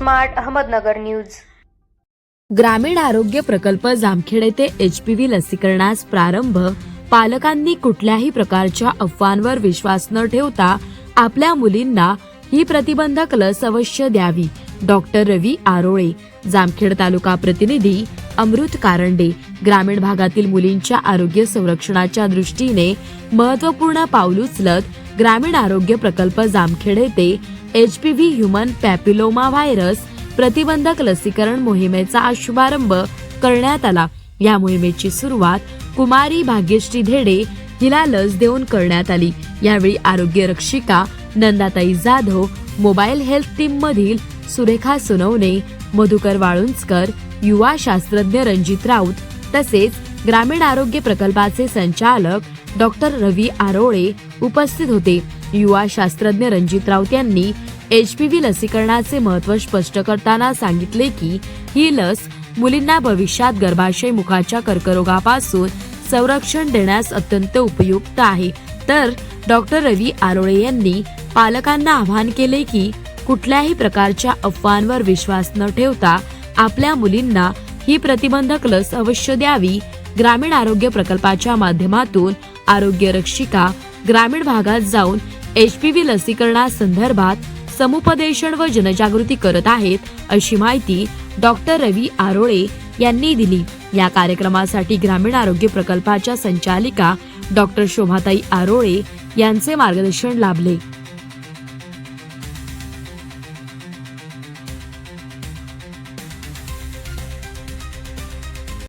Smart Ahmednagar news. ग्रामीण आरोग्य प्रकल्प जामखेड येथे HPV लसीकरणास प्रारंभ। पालकांनी कुठल्याही प्रकारच्या अफवांवर विश्वास न ठेवता आपल्या मुलींना ही प्रतिबंधक लस अवश्य द्यावी। डॉक्टर रवी आरोळे, जामखेड तालुका प्रतिनिधी अमृत कारंडे। ग्रामीण भागातील मुलींच्या आरोग्य संरक्षणाच्या दृष्टीने महत्त्वपूर्ण पाऊल उचलत ग्रामीण आरोग्य प्रकल्प जामखेड येथे HPV ह्यूमन पॅपिलोमा व्हायरस प्रतिबंधक लसीकरण मोहिमेचा शुभारंभ करण्यात आला। या मोहिमेची सुरुवात कुमारी भाग्यश्री धेडे हिला लस देऊन करण्यात आली। यावेळी आरोग्य रक्षिका नंदाताई जाधव, मोबाईल हेल्थ टीम मधील सुरेखा सोनवणे, मधुकर वाळुंजकर, युवा शास्त्रज्ञ रणजित राऊत तसेच ग्रामीण आरोग्य प्रकल्पाचे संचालक डॉक्टर रवी आरोळे उपस्थित होते। युवा शास्त्रज्ञ रणजित राऊत यांनी HPV लसीकरणाचे महत्त्व स्पष्ट करताना सांगितले की ही लस मुलींना भविष्यात गर्भाशय मुखाच्या कर्करोगापासून संरक्षण देण्यास अत्यंत उपयुक्त आहे। तर डॉक्टर रवी आरोळे यांनी पालकांना आवाहन केले की कुठल्याही प्रकारच्या अफवांवर विश्वास न ठेवता आपल्या मुलींना ही प्रतिबंधक लस अवश्य द्यावी। ग्रामीण आरोग्य प्रकल्पाच्या माध्यमातून आरोग्य रक्षिका ग्रामीण भागात जाऊन HPV लसीकरणासंदर्भात समुपदेशन व जनजागृती करत आहेत, अशी माहिती डॉक्टर रवी आरोळे यांनी दिली। या कार्यक्रमासाठी ग्रामीण आरोग्य प्रकल्पाच्या संचालिका डॉक्टर शोभाताई आरोळे यांचे मार्गदर्शन लाभले।